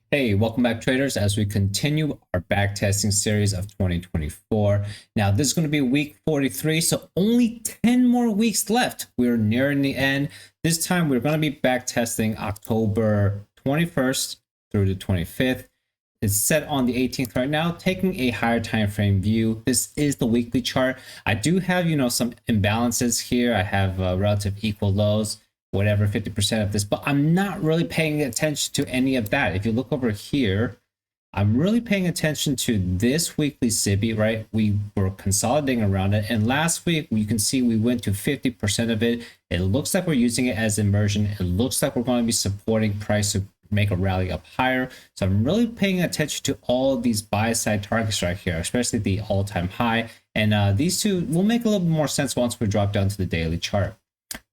Hey, welcome back traders as we continue our backtesting series of 2024. Now this is going to be week 43, so only 10 more weeks left. We're nearing the end. This time we're going to be backtesting October 21st through the 25th. It's set on the 18th right now, taking a higher time frame view. This is the weekly chart. I do have, some imbalances here. I have relative equal lows, whatever, 50% of this, but I'm not really paying attention to any of that. If you look over here, I'm really paying attention to this weekly SIBI, right? We were consolidating around it. And last week, you can see we went to 50% of it. It looks like we're using it as inversion. It looks like we're going to be supporting price to make a rally up higher. So I'm really paying attention to all of these buy side targets right here, especially the all-time high. And these two will make a little bit more sense once we drop down to the daily chart.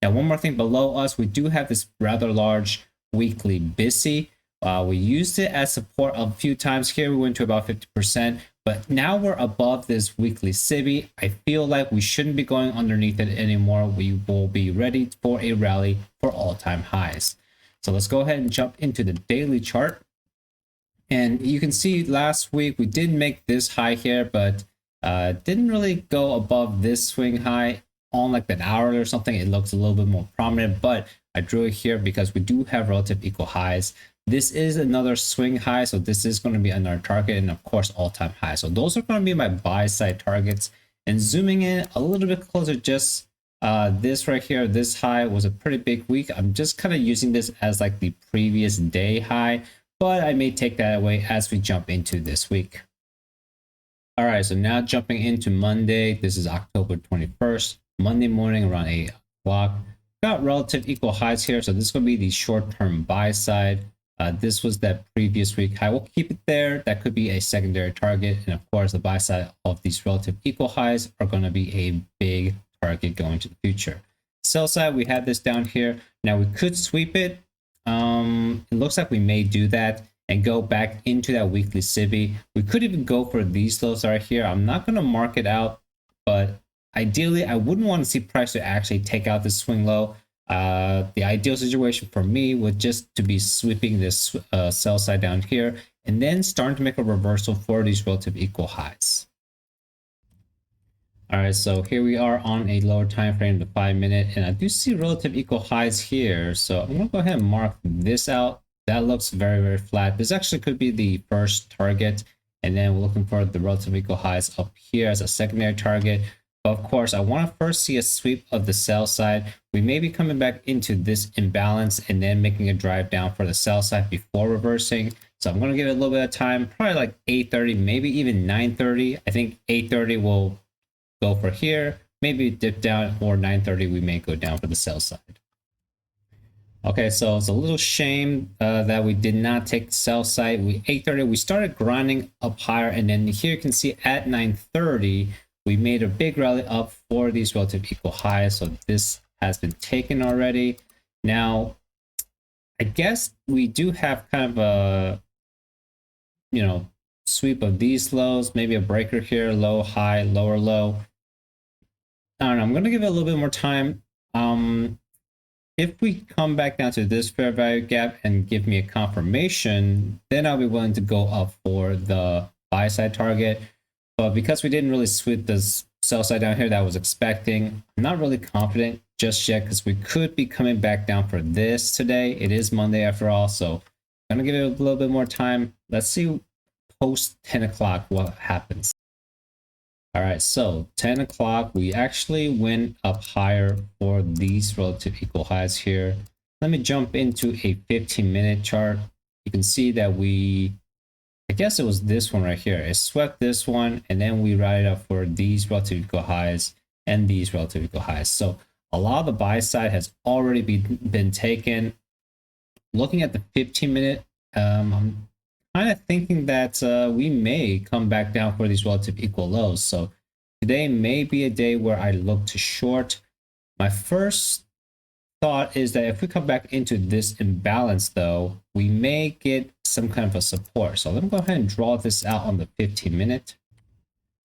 Now, one more thing below us, we do have this rather large weekly BISI. We used it as support a few times here. We went to about 50%, but now we're above this weekly SIBI. I feel like we shouldn't be going underneath it anymore. We will be ready for a rally for all-time highs. So let's go ahead and jump into the daily chart. And you can see last week we did make this high here, but didn't really go above this swing high on like an hour or something. It looks a little bit more prominent, but I drew it here because we do have relative equal highs. This is another swing high, so this is going to be another target, and of course all-time high. So those are going to be my buy side targets. And zooming in a little bit closer, just this right here, this high was a pretty big week. I'm just kind of using this as like the previous day high, but I may take that away as we jump into this week. All right, so now jumping into Monday, this is October 21st, Monday morning around 8 o'clock. Got relative equal highs here, so this is going to be the short-term buy side. This was that previous week high. We'll keep it there. That could be a secondary target. And of course, the buy side of these relative equal highs are going to be a big target going to the future. Sell side, we have this down here. Now we could sweep it. It looks like we may do that and go back into that weekly SIBI. We could even go for these lows right here. I'm not going to mark it out, but ideally, I wouldn't want to see price to actually take out this swing low. The ideal situation for me would just to be sweeping this sell side down here and then starting to make a reversal for these relative equal highs. All right, so here we are on a lower time frame, the 5-minute, and I do see relative equal highs here. So I'm gonna go ahead and mark this out. That looks very, very flat. This actually could be the first target, and then we're looking for the relative equal highs up here as a secondary target. But of course, I want to first see a sweep of the sell side. We may be coming back into this imbalance and then making a drive down for the sell side before reversing. So I'm going to give it a little bit of time, probably like 8:30, maybe even 9:30. I think 8:30 will go for here, maybe dip down, or 9:30 we may go down for the sell side. Okay, so it's a little shame that we did not take the sell side. 8:30 we started grinding up higher, and then here you can see at 9:30 we made a big rally up for these relative equal highs. So this has been taken already. Now, I guess we do have kind of a, sweep of these lows, maybe a breaker here, low, high, lower, low. I don't know, I'm going to give it a little bit more time. If we come back down to this fair value gap and give me a confirmation, then I'll be willing to go up for the buy side target. But because we didn't really sweep this sell side down here that I was expecting, I'm not really confident just yet because we could be coming back down for this today. It is Monday after all, so I'm going to give it a little bit more time. Let's see post 10 o'clock what happens. All right, so 10 o'clock, we actually went up higher for these relative equal highs here. Let me jump into a 15-minute chart. You can see that I guess it was this one right here. It swept this one, and then we rallied up for these relative equal highs and these relative equal highs. So a lot of the buy side has already been taken. Looking at the 15-minute, I'm kind of thinking that we may come back down for these relative equal lows. So today may be a day where I look to short. My first thought is that if we come back into this imbalance though, we may get some kind of a support. So let me go ahead and draw this out on the 15-minute.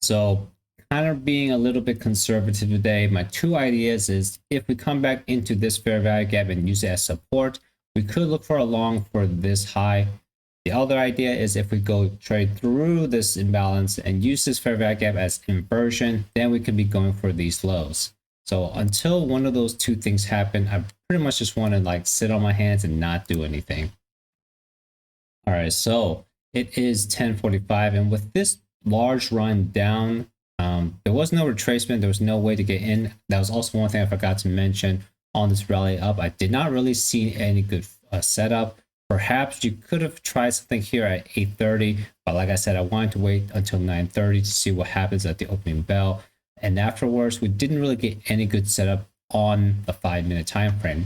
So kind of being a little bit conservative today, my two ideas is if we come back into this fair value gap and use it as support, we could look for a long for this high. The other idea is if we go trade through this imbalance and use this fair value gap as inversion, then we could be going for these lows. So until one of those two things happen, I pretty much just want to like sit on my hands and not do anything. All right, so it is 10:45, and with this large run down, there was no retracement. There was no way to get in. That was also one thing I forgot to mention on this rally up. I did not really see any good setup. Perhaps you could have tried something here at 8:30, but like I said, I wanted to wait until 9:30 to see what happens at the opening bell. And afterwards, we didn't really get any good setup on the 5-minute time frame.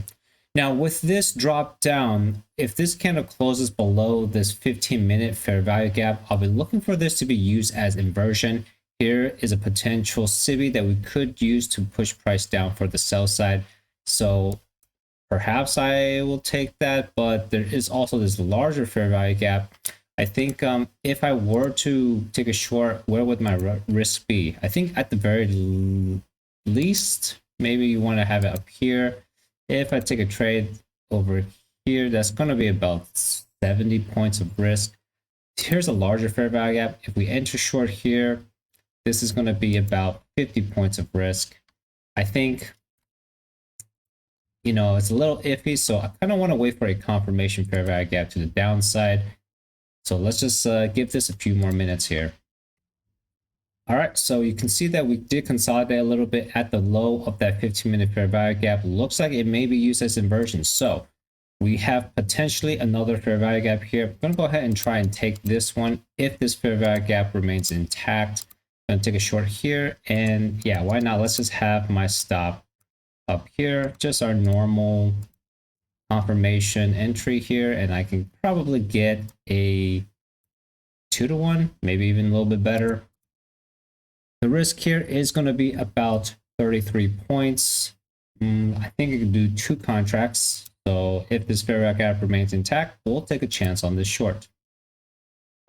Now, with this drop down, if this candle closes below this 15-minute fair value gap, I'll be looking for this to be used as inversion. Here is a potential SIBI that we could use to push price down for the sell side. So perhaps I will take that, but there is also this larger fair value gap. I think if I were to take a short, where would my risk be? I think at the very least, maybe you want to have it up here. If I take a trade over here, that's going to be about 70 points of risk. Here's a larger fair value gap. If we enter short here, this is going to be about 50 points of risk. I think, you know, it's a little iffy, so I kind of want to wait for a confirmation fair value gap to the downside. So let's just give this a few more minutes here. All right, so you can see that we did consolidate a little bit at the low of that 15-minute fair value gap. Looks like it may be used as inversion. So we have potentially another fair value gap here. I'm going to go ahead and try and take this one. If this fair value gap remains intact, I'm going to take a short here. And yeah, why not? Let's just have my stop up here, just our normal confirmation entry here. And I can probably get a 2-to-1, maybe even a little bit better. The risk here is going to be about 33 points. I think I can do 2 contracts. So if this fair value gap remains intact, we'll take a chance on this short.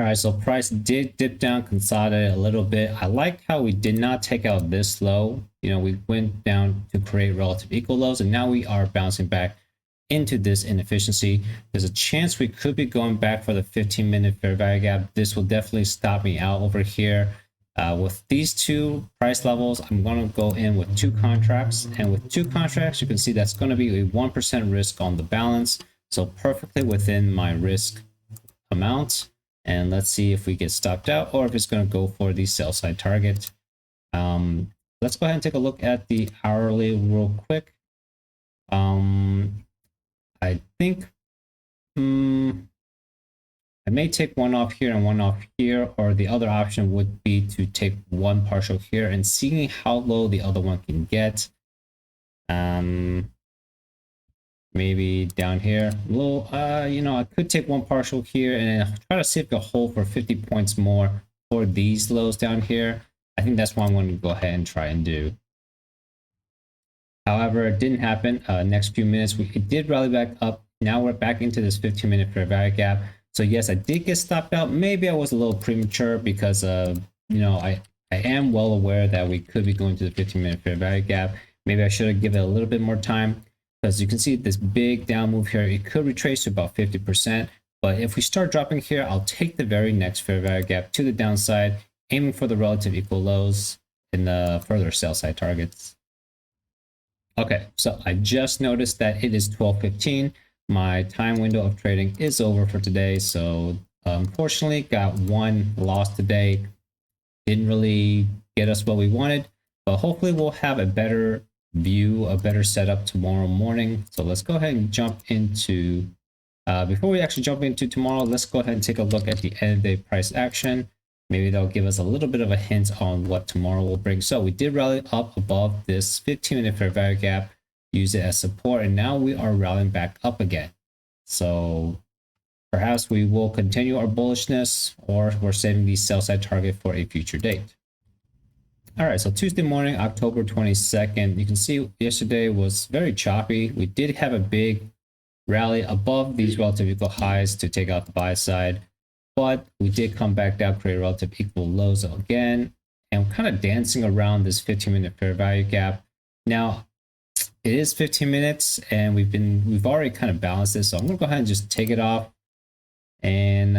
All right, so price did dip down, consolidate a little bit. I like how we did not take out this low. You know, we went down to create relative equal lows, and now we are bouncing back into this inefficiency. There's a chance we could be going back for the 15-minute fair value gap. This will definitely stop me out over here. With these two price levels, I'm going to go in with 2 contracts. And with 2 contracts, you can see that's going to be a 1% risk on the balance. So perfectly within my risk amount. And let's see if we get stopped out or if it's going to go for the sell side target. Let's go ahead and take a look at the hourly real quick. I think I may take one off here and one off here, or the other option would be to take one partial here and seeing how low the other one can get. Maybe down here, a little, you know, I could take one partial here and try to see if I can hold for 50 points more for these lows down here. I think that's what I'm going to go ahead and try and do. However, it didn't happen. Next few minutes, it did rally back up. Now we're back into this 15-minute fair value gap. So yes, I did get stopped out. Maybe I was a little premature because, you know, I am well aware that we could be going to the 15-minute fair value gap. Maybe I should have given it a little bit more time, because you can see this big down move here. It could retrace to about 50%. But if we start dropping here, I'll take the very next fair value gap to the downside, aiming for the relative equal lows in the further sell side targets. Okay, so I just noticed that it is 12:15. My time window of trading is over for today. So unfortunately, got one loss today. Didn't really get us what we wanted, but hopefully we'll have a better view, a better setup tomorrow morning. So let's go ahead and jump into, before we actually jump into tomorrow, let's go ahead and take a look at the end of day price action. Maybe that'll give us a little bit of a hint on what tomorrow will bring. So we did rally up above this 15-minute fair value gap, use it as support, and now we are rallying back up again. So perhaps we will continue our bullishness, or we're saving the sell side target for a future date. All right, so Tuesday morning, October 22nd, you can see yesterday was very choppy. We did have a big rally above these relative equal highs to take out the buy side, but we did come back down, create relative equal lows again, and kind of dancing around this 15-minute fair value gap. Now, it is 15 minutes, and we've already kind of balanced this, so I'm gonna go ahead and just take it off. And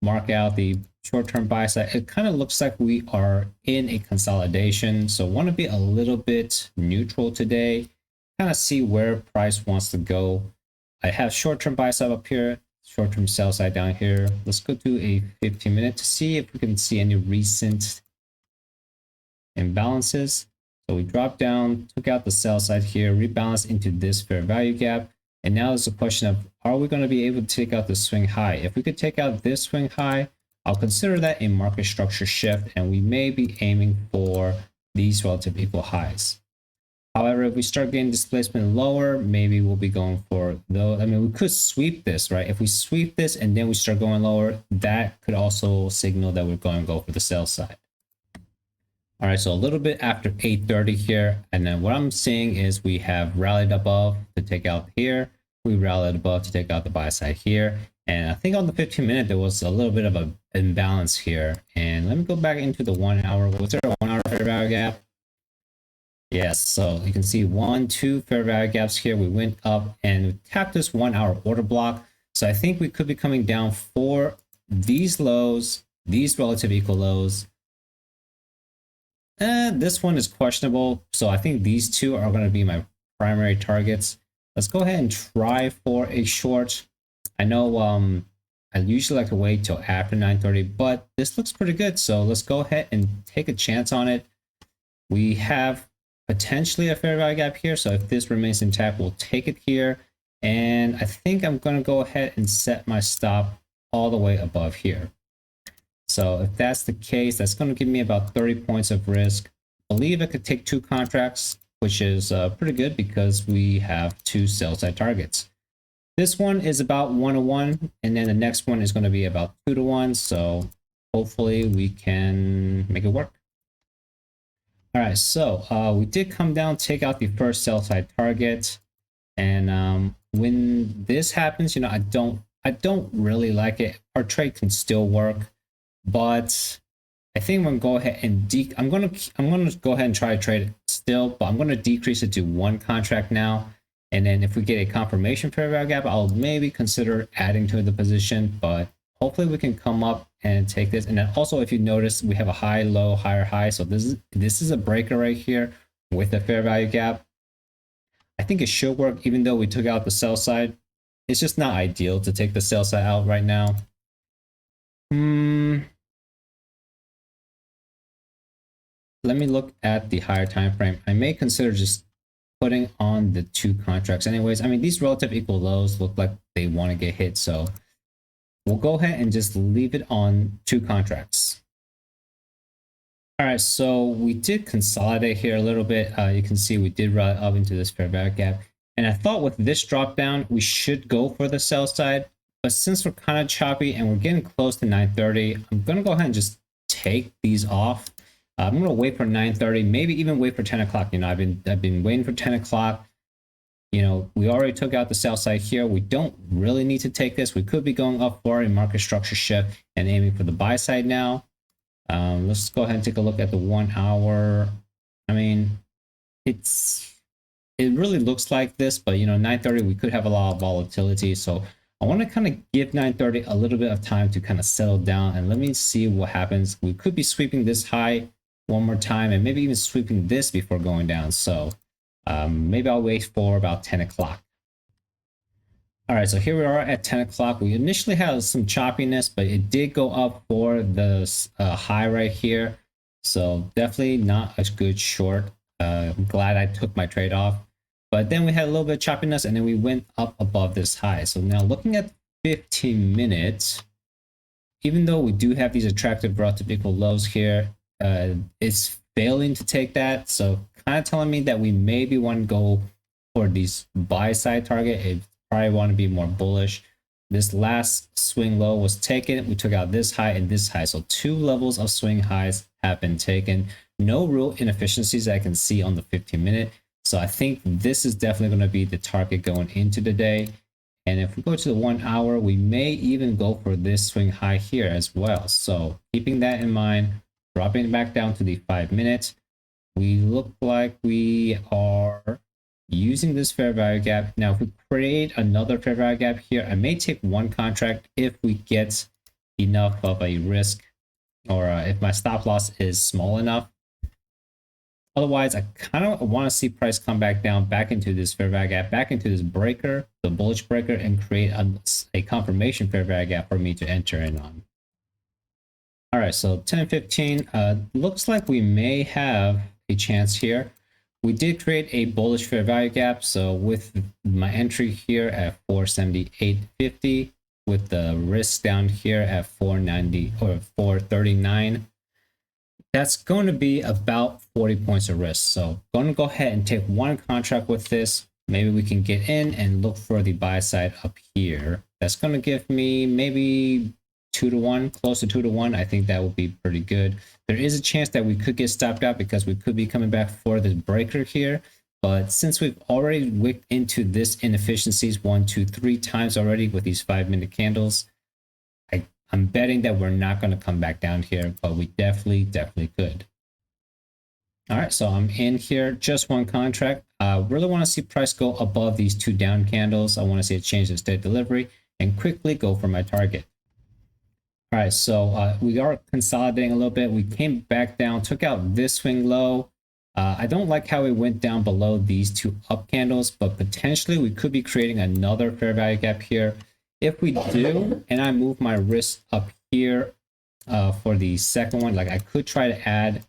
mark out the short-term buy side, it kind of looks like we are in a consolidation. So want to be a little bit neutral today, kind of see where price wants to go. I have short-term buy side up here, short-term sell side down here. Let's go to a 15-minute to see if we can see any recent imbalances. So we dropped down, took out the sell side here, rebalanced into this fair value gap. And now it's a question of, are we going to be able to take out the swing high? If we could take out this swing high, I'll consider that a market structure shift, and we may be aiming for these relative equal highs. However, if we start getting displacement lower, maybe we'll be going for those. I mean, we could sweep this, right? If we sweep this and then we start going lower, that could also signal that we're going to go for the sell side. All right, so a little bit after 8:30 here, and then what I'm seeing is we have rallied above to take out here. We rallied above to take out the buy side here. And I think on the 15-minute, there was a little bit of an imbalance here. And let me go back into the 1 hour. Was there a 1 hour fair value gap? Yes, so you can see 1, 2 fair value gaps here. We went up and we tapped this 1 hour order block. So I think we could be coming down for these lows, these relative equal lows. This one is questionable, so I think these two are going to be my primary targets. Let's go ahead and try for a short. I know I usually like to wait till after 9:30, but this looks pretty good, so let's go ahead and take a chance on it. We have potentially a fair value gap here, so if this remains intact, we'll take it here. And I think I'm going to go ahead and set my stop all the way above here. So if that's the case, that's going to give me about 30 points of risk. I believe I could take 2 contracts, which is pretty good because we have 2 sell side targets. This one is about 1-to-1, and then the next one is going to be about 2-to-1. So hopefully we can make it work. All right, so we did come down, take out the first sell side target. And when this happens, you know, I don't really like it. Our trade can still work. But I think I'm gonna go ahead and I'm gonna go ahead and try to trade it still, but I'm gonna decrease it to 1 contract now. And then if we get a confirmation fair value gap, I'll maybe consider adding to the position. But hopefully we can come up and take this. And then also, if you notice, we have a high, low, higher, high. So this is a breaker right here with a fair value gap. I think it should work, even though we took out the sell side. It's just not ideal to take the sell side out right now. Let me look at the higher time frame. I may consider just putting on the 2 contracts anyways. I mean, these relative equal lows look like they want to get hit, so we'll go ahead and just leave it on 2 contracts. All right, so we did consolidate here a little bit. You can see we did run up into this fair value gap, and I thought with this drop down we should go for the sell side, but since we're kind of choppy and we're getting close to 9:30, I'm gonna go ahead and just take these off. I'm gonna wait for 9:30, maybe even wait for 10 o'clock. You know, I've been waiting for 10 o'clock. You know, we already took out the sell side here. We don't really need to take this. We could be going up for a market structure shift and aiming for the buy side now. Let's go ahead and take a look at the 1 hour. I mean, it really looks like this, but you know, 9:30 we could have a lot of volatility. So I want to kind of give 9:30 a little bit of time to kind of settle down, and let me see what happens. We could be sweeping this high one more time and maybe even sweeping this before going down. So maybe I'll wait for about 10 o'clock. All right, so here we are at 10 o'clock. We initially had some choppiness, but it did go up for the high right here. So definitely not a good short. I'm glad I took my trade off. But then we had a little bit of choppiness, and then we went up above this high. So now looking at 15 minutes, even though we do have these attractive relative equal lows here, it's failing to take that. So kind of telling me that we maybe want to go for these buy side target. It probably want to be more bullish. This last swing low was taken. We took out this high and this high. So 2 levels of swing highs have been taken. No real inefficiencies I can see on the 15-minute. So I think this is definitely going to be the target going into the day. And if we go to the 1 hour, we may even go for this swing high here as well. So keeping that in mind, dropping it back down to the 5 minutes, we look like we are using this fair value gap. Now, if we create another fair value gap here, I may take 1 contract if we get enough of a risk, or if my stop loss is small enough. Otherwise, I kind of want to see price come back down, back into this fair value gap, back into this breaker, the bullish breaker, and create a confirmation fair value gap for me to enter in on. All right, so 10:15, looks like we may have a chance here. We did create a bullish fair value gap, so with my entry here at 478.50, with the risk down here at 490 or 439, that's going to be about 40 points of risk. So going to go ahead and take one contract with this. Maybe we can get in and look for the buy side up here. That's going to give me maybe 2-to-1, close to 2-to-1. I think that would be pretty good. There is a chance that we could get stopped out because we could be coming back for the breaker here. But since we've already wicked into this inefficiencies 1, 2, 3 times already with these 5-minute candles, I'm betting that we're not going to come back down here, but we definitely could. All right, so I'm in here, just one contract. Really want to see price go above these 2 down candles. I want to see a change in state delivery and quickly go for my target. All right, so we are consolidating a little bit. We came back down, took out this swing low. I don't like how it went down below these 2 up candles, but potentially we could be creating another fair value gap here. If we do, and I move my risk up here for the second one, like I could try to add,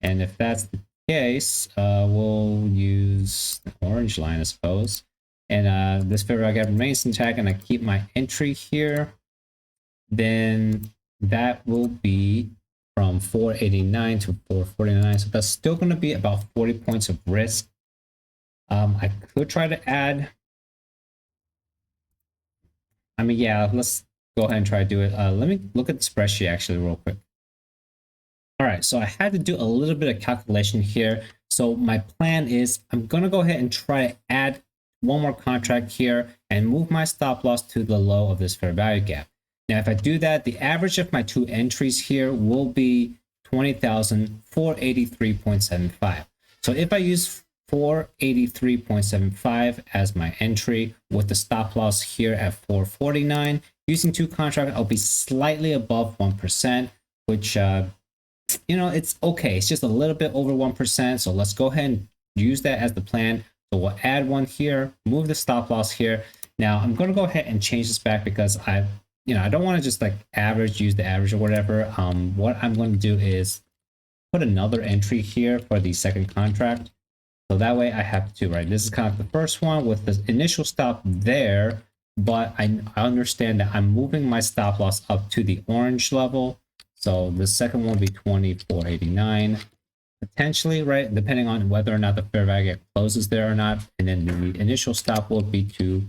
and if that's the case, we'll use the orange line, I suppose. And this fair value gap remains intact, and I keep my entry here. Then that will be from 489 to 449. So that's still going to be about 40 points of risk. I could try to add. I mean, yeah, let's go ahead and try to do it. Let me look at the spreadsheet actually real quick. All right, so I had to do a little bit of calculation here. So my plan is I'm going to go ahead and try to add one more contract here and move my stop loss to the low of this fair value gap. Now, if I do that, the average of my 2 entries here will be 20,483.75. So if I use 483.75 as my entry with the stop loss here at 449, using 2 contracts, I'll be slightly above 1%, which, it's okay. It's just a little bit over 1%. So let's go ahead and use that as the plan. So we'll add one here, move the stop loss here. Now I'm going to go ahead and change this back because I don't want to just like use the average or whatever. What I'm going to do is put another entry here for the second contract. So that way I have 2, right? This is kind of the first one with the initial stop there, but I understand that I'm moving my stop loss up to the orange level. So the second one will be 24.89 potentially, right? Depending on whether or not the fair value closes there or not. And then the initial stop will be to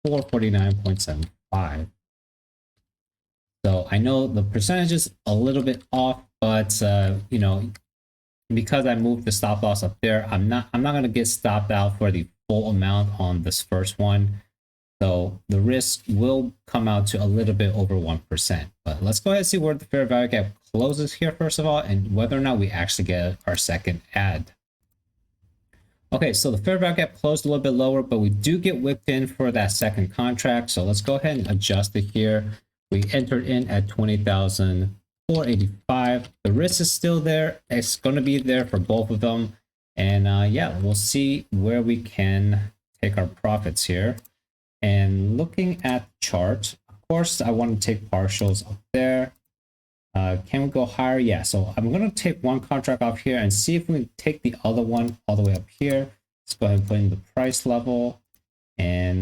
449.75. So I know the percentage is a little bit off, but because I moved the stop loss up there, I'm not going to get stopped out for the full amount on this first one. So the risk will come out to a little bit over 1%. But let's go ahead and see where the fair value gap closes here first of all, and whether or not we actually get our second add. Okay, so the fair value gap closed a little bit lower, but we do get whipped in for that second contract. So let's go ahead and adjust it here. We entered in at 20,485. The risk is still there. It's going to be there for both of them. And yeah, we'll see where we can take our profits here. And looking at the chart, of course, I want to take partials up there. Can we go higher? Yeah, so I'm going to take one contract off here and see if we can take the other one all the way up here. Let's go ahead and put in the price level. And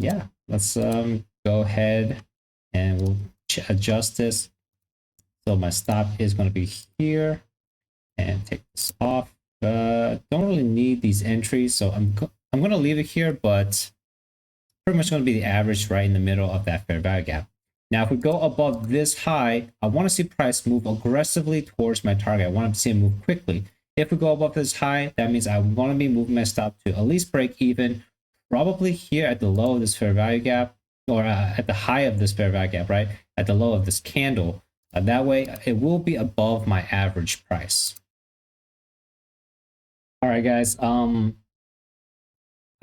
yeah, let's go ahead and we'll adjust this. So my stop is going to be here and take this off. Don't really need these entries, so I'm going to leave it here, but pretty much going to be the average right in the middle of that fair value gap. Now, if we go above this high, I want to see price move aggressively towards my target. I want to see it move quickly. If we go above this high, that means I'm going to be moving my stop to at least break even, probably here at the low of this fair value gap, or at the high of this fair value gap, right? At the low of this candle. That way, it will be above my average price. All right, guys. I'm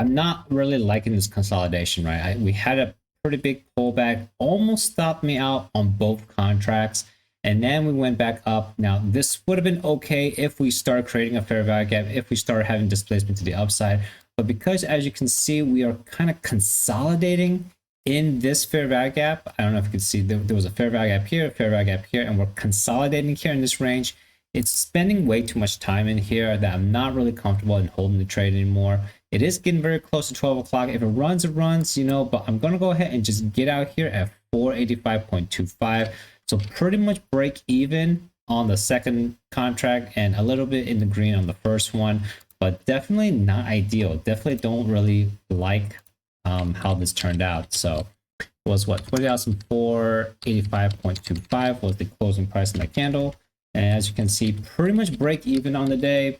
not really liking this consolidation, right? We had a pretty big pullback, almost stopped me out on both contracts. And then we went back up. Now, this would have been okay if we start creating a fair value gap, if we start having displacement to the upside. But because, as you can see, we are kind of consolidating in this fair value gap. I don't know if you can see, there was a fair value gap here, a fair value gap here, and we're consolidating here in this range. It's spending way too much time in here that I'm not really comfortable in holding the trade anymore. It is getting very close to 12 o'clock. If it runs, it runs, you know, but I'm going to go ahead and just get out here at 485.25. So pretty much break even on the second contract and a little bit in the green on the first one, but definitely not ideal. Definitely don't really like how this turned out. So it was what, 20,485.25 was the closing price of my candle. And as you can see, pretty much break even on the day.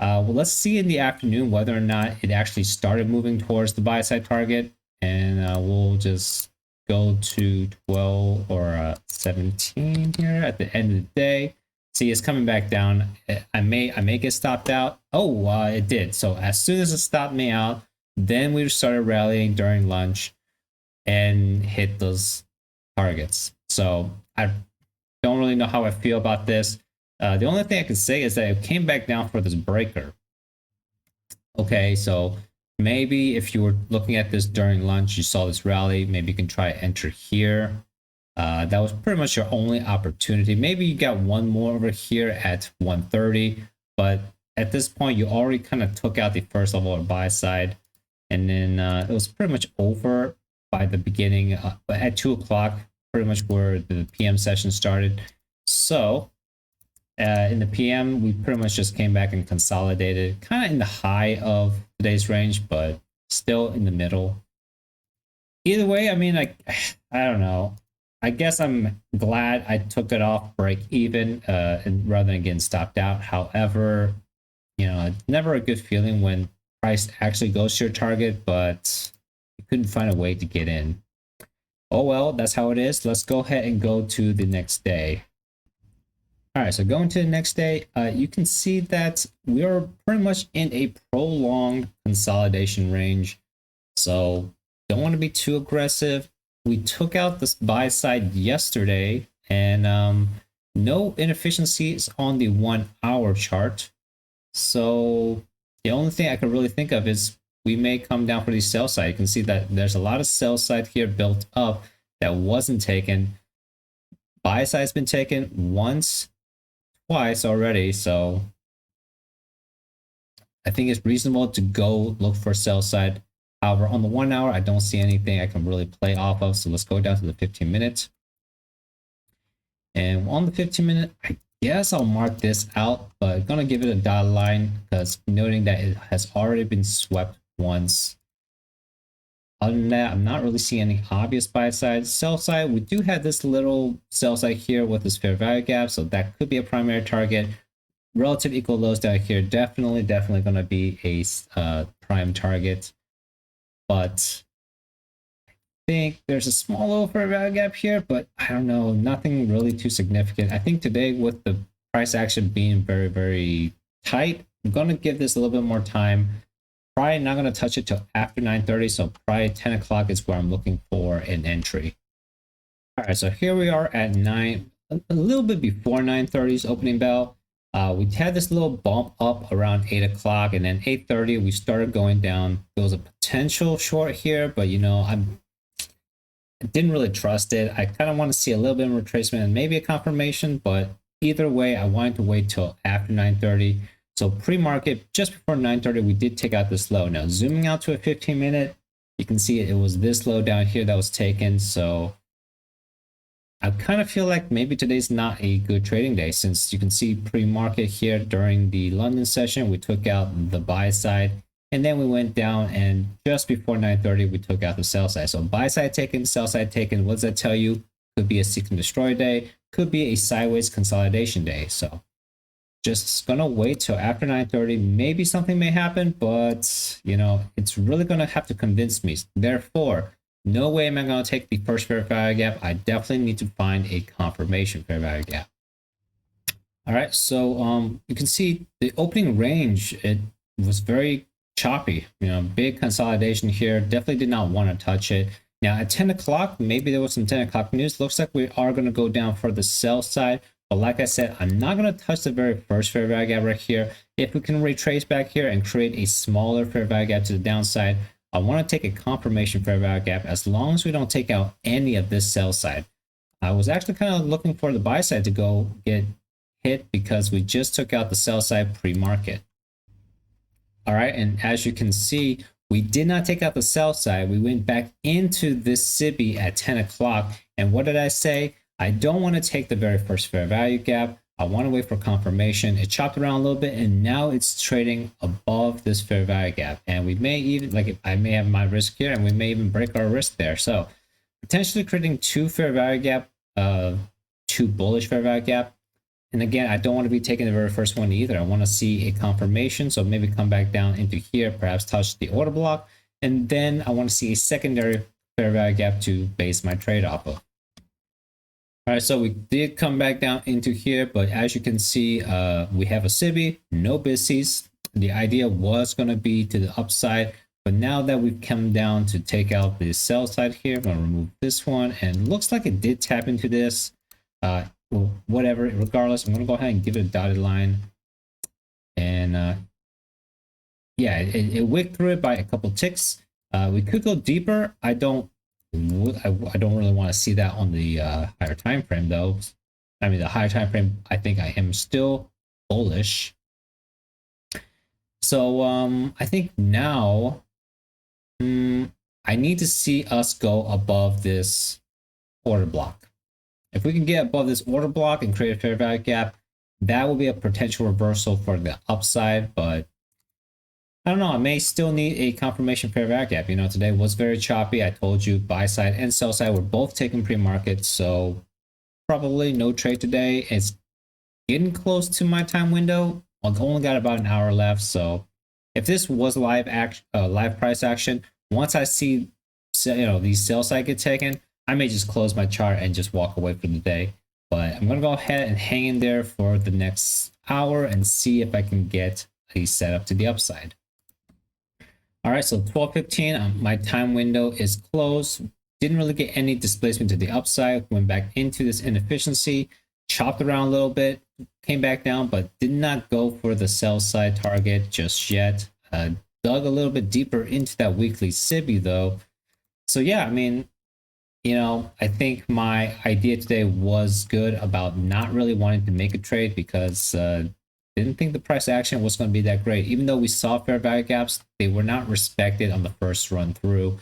Well, let's see in the afternoon whether or not it actually started moving towards the buy side target. And we'll just go to 12 or 17 here at the end of the day. See, it's coming back down. I may get stopped out. Oh, it did. So as soon as it stopped me out, then we started rallying during lunch and hit those targets. So I don't really know how I feel about this. The only thing I can say is that it came back down for this breaker. Okay, so maybe if you were looking at this during lunch, you saw this rally, maybe you can try to enter here. That was pretty much your only opportunity. Maybe you got one more over here at 130, but at this point, you already kind of took out the first level of buy side, and then it was pretty much over by the beginning, but at 2 o'clock, pretty much where the PM session started. So in the PM, we pretty much just came back and consolidated, kind of in the high of today's range, but still in the middle. Either way, I mean, I don't know. I guess I'm glad I took it off break even and rather than getting stopped out. However, you know, it's never a good feeling when price actually goes to your target, but you couldn't find a way to get in. Oh well, that's how it is. Let's go ahead and go to the next day. All right, so going to the next day, you can see that we are pretty much in a prolonged consolidation range. So don't want to be too aggressive. We took out this buy side yesterday, and no inefficiencies on the 1 hour chart. So the only thing I can really think of is we may come down for the sell side. You can see that there's a lot of sell side here built up that wasn't taken. Buy side's been taken once, twice already, so I think it's reasonable to go look for sell side. However, on the 1 hour, I don't see anything I can really play off of, so let's go down to the 15 minutes. And on the 15 minute, I guess I'll mark this out, but I'm gonna give it a dotted line because noting that it has already been swept once. Other than that, I'm not really seeing any obvious buy side. Sell side, we do have this little sell side here with this fair value gap, so that could be a primary target. Relative equal lows down here, definitely going to be a prime target. But I think there's a small little fair value gap here, but I don't know, nothing really too significant. I think today with the price action being very, very tight, I'm going to give this a little bit more time. Probably not going to touch it till after 9:30, so probably 10 o'clock is where I'm looking for an entry. All right, so here we are at a little bit before 9:30's opening bell. We had this little bump up around 8 o'clock, and then 8:30 we started going down. There was a potential short here, but you know, I didn't really trust it. I kind of want to see a little bit of retracement and maybe a confirmation, but either way, I wanted to wait till after 9:30. So pre-market, just before 9:30, we did take out this low. Now, zooming out to a 15-minute, you can see it was this low down here that was taken. So I kind of feel like maybe today's not a good trading day, since you can see pre-market here during the London session, we took out the buy side, and then we went down, and just before 9:30, we took out the sell side. So buy side taken, sell side taken. What does that tell you? Could be a seek and destroy day, could be a sideways consolidation day. So just gonna wait till after 9:30. Maybe something may happen, but you know, it's really gonna have to convince me. Therefore, no way am I gonna take the first fair value gap. I definitely need to find a confirmation fair value gap. All right, so you can see the opening range, it was very choppy. You know, big consolidation here. Definitely did not want to touch it. Now at 10 o'clock, maybe there was some 10 o'clock news. Looks like we are going to go down for the sell side. But like I said, I'm not going to touch the very first fair value gap right here. If we can retrace back here and create a smaller fair value gap to the downside, I want to take a confirmation fair value gap as long as we don't take out any of this sell side. I was actually kind of looking for the buy side to go get hit because we just took out the sell side pre-market. All right, and as you can see, we did not take out the sell side. We went back into this SIBI at 10 o'clock. And what did I say? I don't want to take the very first fair value gap. I want to wait for confirmation. It chopped around a little bit and now it's trading above this fair value gap. And we may even, like, I may have my risk here and we may even break our risk there. So potentially creating two fair value gap, two bullish fair value gap. And again, I don't want to be taking the very first one either. I want to see a confirmation. So maybe come back down into here, perhaps touch the order block. And then I want to see a secondary fair value gap to base my trade off of. All right, so we did come back down into here, but as you can see, we have a SIBI, no BISIs. The idea was going to be to the upside, but now that we've come down to take out the sell side here, I'm going to remove this one, and looks like it did tap into this. Well, whatever, regardless, I'm going to go ahead and give it a dotted line. And yeah, it wicked through it by a couple ticks. We could go deeper. I don't really want to see that on the higher time frame though. I mean, the higher time frame, I think I am still bullish. So I think now I need to see us go above this order block. If we can get above this order block and create a fair value gap, that will be a potential reversal for the upside, but I don't know. I may still need a confirmation fair value gap. You know, today was very choppy. I told you buy side and sell side were both taking pre-market, so probably no trade today. It's getting close to my time window. I've only got about an hour left, so if this was live price action, once I see these sell side get taken, I may just close my chart and just walk away for the day. But I'm gonna go ahead and hang in there for the next hour and see if I can get a setup to the upside. All right, so 12:15, my time window is closed. Didn't really get any displacement to the upside. Went back into this inefficiency, chopped around a little bit, came back down, but did not go for the sell side target just yet. Dug a little bit deeper into that weekly SIBI though. So yeah, I mean, you know, I think my idea today was good about not really wanting to make a trade because didn't think the price action was going to be that great. Even though we saw fair value gaps, they were not respected on the first run through. You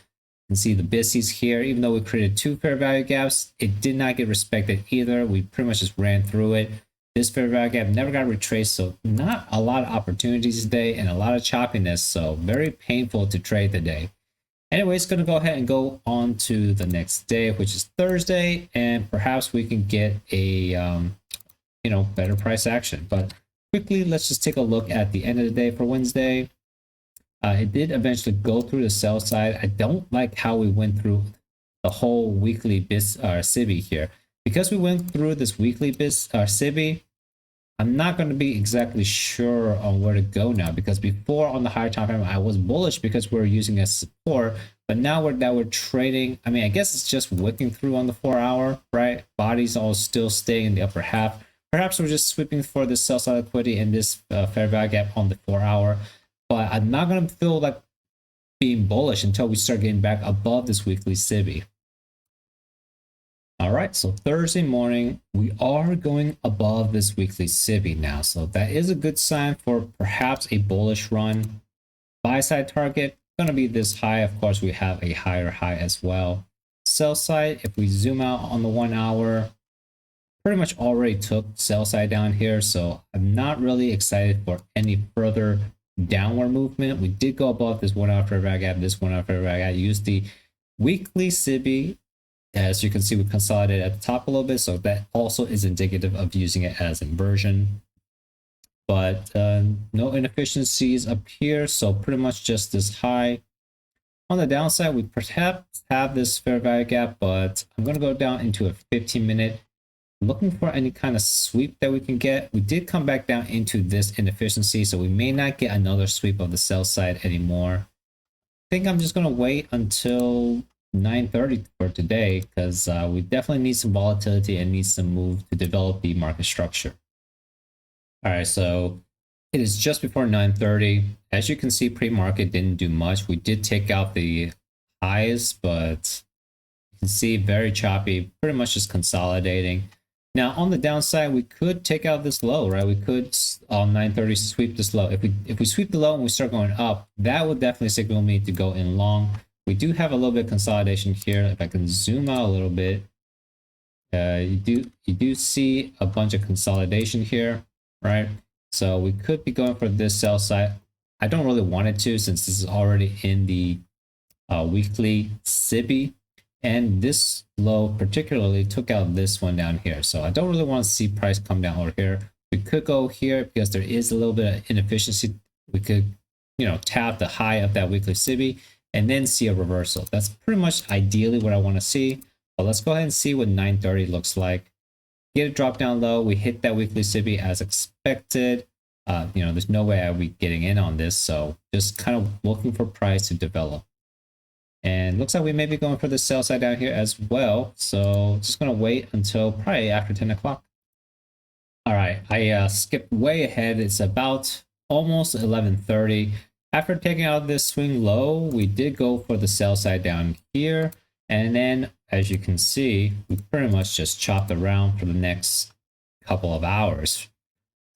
can see the BISIs here, even though we created two fair value gaps, it did not get respected either. We pretty much just ran through it. This fair value gap never got retraced, so not a lot of opportunities today and a lot of choppiness, so very painful to trade today. Anyways, going to go ahead and go on to the next day, which is Thursday, and perhaps we can get a better price action. But quickly, let's just take a look at the end of the day for Wednesday. It did eventually go through the sell side. I don't like how we went through the whole weekly SIBI here. Because we went through this weekly SIBI, I'm not going to be exactly sure on where to go now, because before on the higher time frame I was bullish because we're using as support, but now we're trading. I mean, I guess it's just wicking through on the 4-hour, right? Bodies all still staying in the upper half. Perhaps we're just sweeping for this sell side liquidity and this fair value gap on the 4-hour, but I'm not going to feel like being bullish until we start getting back above this weekly SIBI. All right, so Thursday morning, we are going above this weekly SIBI now. So that is a good sign for perhaps a bullish run. Buy side target, going to be this high. Of course, we have a higher high as well. Sell side, if we zoom out on the 1 hour, pretty much already took sell side down here. So I'm not really excited for any further downward movement. We did go above this 1 hour fair value gap, this 1 hour fair value gap. Use the weekly SIBI. As you can see, we consolidated at the top a little bit, so that also is indicative of using it as inversion. But no inefficiencies up here, so pretty much just this high. On the downside, we perhaps have this fair value gap, but I'm going to go down into a 15-minute, looking for any kind of sweep that we can get. We did come back down into this inefficiency, so we may not get another sweep of the sell side anymore. I think I'm just going to wait until 9:30 for today because we definitely need some volatility and need some move to develop the market structure. All right, so it is just before 9:30. As you can see, pre-market didn't do much. We did take out the highs, but you can see very choppy, pretty much just consolidating. Now on the downside, we could take out this low, right? We could on 9:30 sweep this low. If we sweep the low and we start going up, that would definitely signal me to go in long. We do have a little bit of consolidation here. If I can zoom out a little bit, you do see a bunch of consolidation here, right? So we could be going for this sell side. I don't really want it to, since this is already in the weekly SIBI, and this low particularly took out this one down here. So I don't really want to see price come down over here. We could go here because there is a little bit of inefficiency. We could, tap the high of that weekly SIBI and then see a reversal. That's pretty much ideally what I want to see. But let's go ahead and see what 9:30 looks like. Get a drop down low. We hit that weekly SIBI as expected. There's no way I'll be getting in on this. So just kind of looking for price to develop. And looks like we may be going for the sell side down here as well. So just going to wait until probably after 10 o'clock. All right, I skipped way ahead. It's about almost 11:30. After taking out this swing low, we did go for the sell side down here. And then, as you can see, we pretty much just chopped around for the next couple of hours.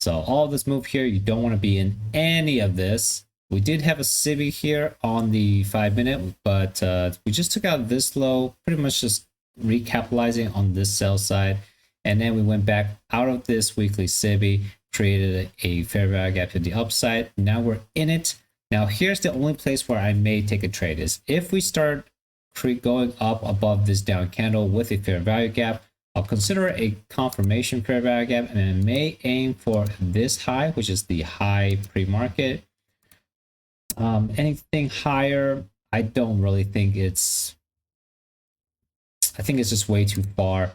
So all this move here, you don't want to be in any of this. We did have a SIBI here on the 5-minute, but we just took out this low, pretty much just recapitalizing on this sell side. And then we went back out of this weekly SIBI, created a fair value gap to the upside. Now we're in it. Now here's the only place where I may take a trade is if we start going up above this down candle with a fair value gap. I'll consider it a confirmation fair value gap, and I may aim for this high, which is the high pre-market. Anything higher, I don't really think I think it's just way too far.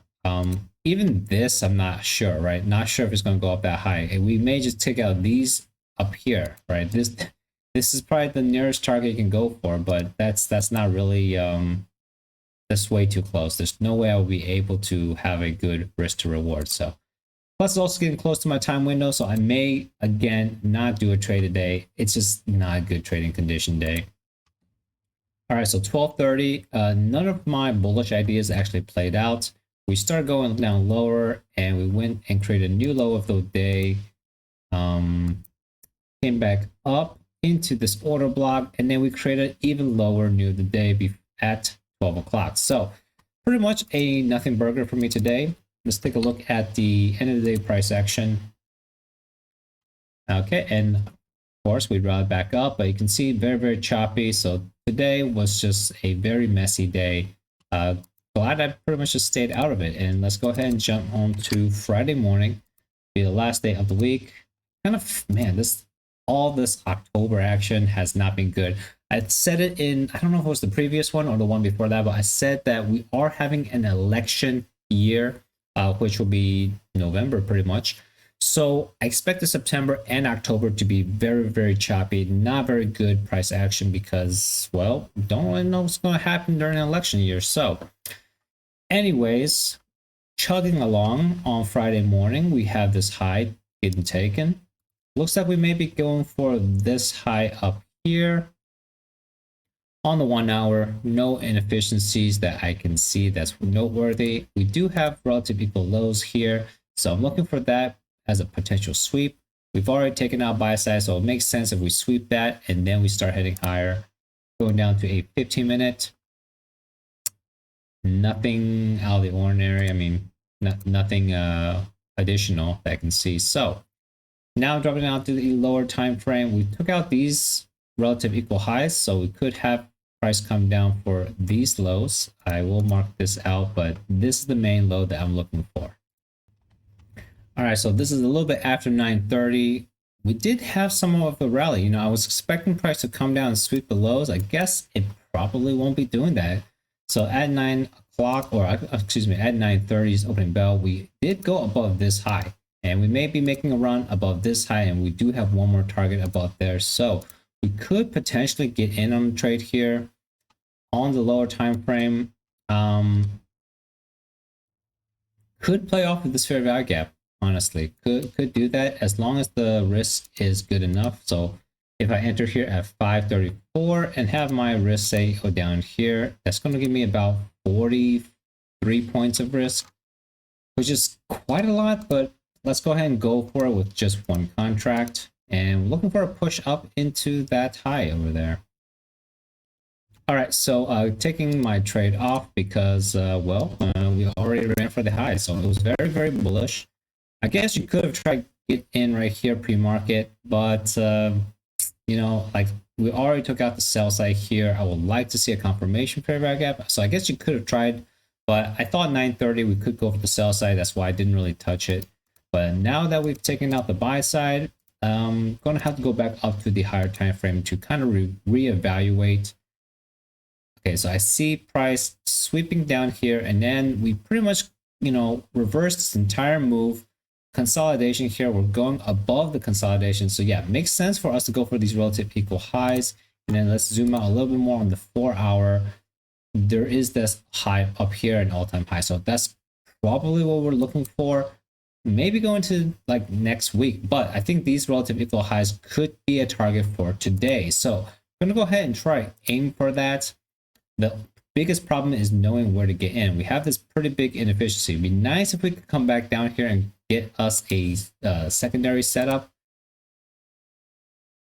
Even this, I'm not sure, right? Not sure if it's going to go up that high. And we may just take out these up here, right? This is probably the nearest target you can go for, but that's not really, that's way too close. There's no way I'll be able to have a good risk to reward. So plus it's also getting close to my time window. So I may, again, not do a trade today. It's just not a good trading condition day. All right, so 12:30, none of my bullish ideas actually played out. We started going down lower and we went and created a new low of the day. Came back up into this order block, and then we created even lower new of the day at 12 o'clock. So pretty much a nothing burger for me today. Let's take a look at the end of the day price action. Okay, and of course we ride back up, but you can see very, very choppy. So today was just a very messy day. Glad I pretty much just stayed out of it. And let's go ahead and jump on to Friday morning, be the last day of the week. Kind of, man, all this October action has not been good. I said it in, I don't know if it was the previous one or the one before that, but I said that we are having an election year, which will be November pretty much. So I expect the September and October to be very, very choppy, not very good price action because, well, don't really know what's going to happen during an election year. So anyways, chugging along on Friday morning, we have this high getting taken. Looks like we may be going for this high up here. On the 1 hour, no inefficiencies that I can see that's noteworthy. We do have relative equal lows here, so I'm looking for that as a potential sweep. We've already taken out buy side, so it makes sense if we sweep that and then we start heading higher. Going down to a 15-minute. Nothing out of the ordinary. I mean, nothing additional that I can see. So now dropping down to the lower time frame, we took out these relative equal highs, so we could have price come down for these lows. I will mark this out, but this is the main low that I'm looking for. All right, so this is a little bit after 9:30. We did have some of a rally. I was expecting price to come down and sweep the lows. I guess it probably won't be doing that. So at 9 o'clock, or excuse me, at 9:30's opening bell, we did go above this high, and we may be making a run above this high, and we do have one more target above there. So we could potentially get in on the trade here. on the lower time frame. Could play off of this fair value gap, honestly. Could do that as long as the risk is good enough. So if I enter here at 534 and have my risk say go down here, that's going to give me about 43 points of risk, which is quite a lot, but let's go ahead and go for it with just one contract. And we're looking for a push up into that high over there. All right, so taking my trade off because, we already ran for the high, so it was very, very bullish. I guess you could have tried to get in right here pre-market, but, like we already took out the sell side here. I would like to see a confirmation fair value gap, so I guess you could have tried, but I thought 930 we could go for the sell side. That's why I didn't really touch it. But now that we've taken out the buy side, I'm going to have to go back up to the higher time frame to kind of reevaluate. Okay, so I see price sweeping down here, and then we pretty much, reversed this entire move. Consolidation here, we're going above the consolidation. So yeah, it makes sense for us to go for these relative equal highs. And then let's zoom out a little bit more on the 4 hour. There is this high up here, an all-time high. So that's probably what we're looking for. Maybe going to like next week, but I think these relative equal highs could be a target for today. So I'm gonna go ahead and try aim for that. The biggest problem is knowing where to get in. We have this pretty big inefficiency. It'd be nice if we could come back down here and get us a secondary setup.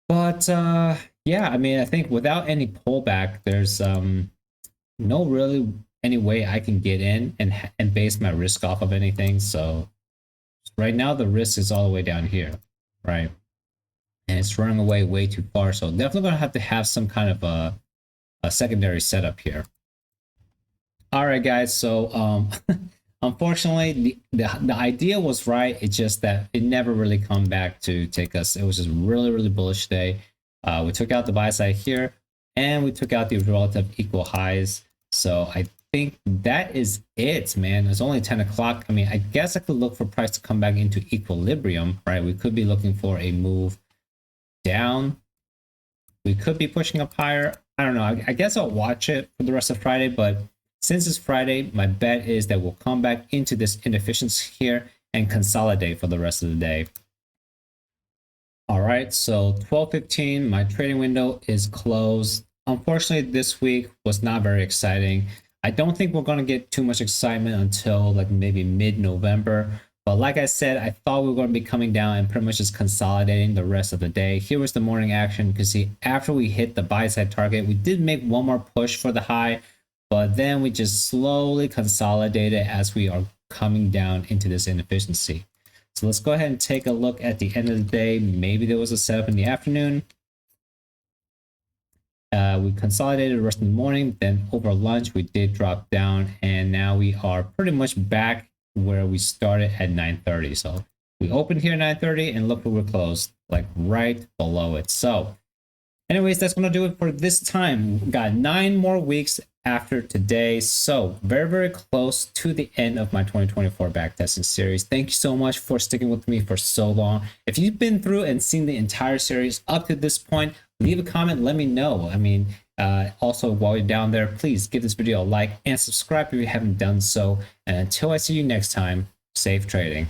But yeah, I mean, I think without any pullback, there's no really any way I can get in and base my risk off of anything. So right now the risk is all the way down here, right? And it's running away way too far. So definitely gonna have to have some kind of a secondary setup here. All right, guys. So unfortunately, the idea was right. It's just that it never really come back to take us. It was just really, really bullish day. We took out the buy side here, and we took out the relative equal highs. So I think that is it, man. It's only 10 o'clock. I mean, I guess I could look for price to come back into equilibrium, right? We could be looking for a move down. We could be pushing up higher. I don't know. I guess I'll watch it for the rest of Friday, but since it's Friday, my bet is that we'll come back into this inefficiency here and consolidate for the rest of the day. All right, so 12:15, my trading window is closed. Unfortunately, this week was not very exciting. I don't think we're going to get too much excitement until like maybe mid-November. But like I said, I thought we were going to be coming down and pretty much just consolidating the rest of the day. Here was the morning action. You can see after we hit the buy side target, we did make one more push for the high, but then we just slowly consolidated as we are coming down into this inefficiency. So let's go ahead and take a look at the end of the day. Maybe there was a setup in the afternoon. We consolidated the rest of the morning. Then over lunch, we did drop down, and now we are pretty much back where we started at 9:30. So we opened here at 9:30 and look where we're closed, like right below it. So anyways, that's going to do it for this time. We've got 9 more weeks after today. So very, very close to the end of my 2024 backtesting series. Thank you so much for sticking with me for so long. If you've been through and seen the entire series up to this point, leave a comment, let me know. I mean, also while you're down there, please give this video a like and subscribe if you haven't done so. And until I see you next time, safe trading.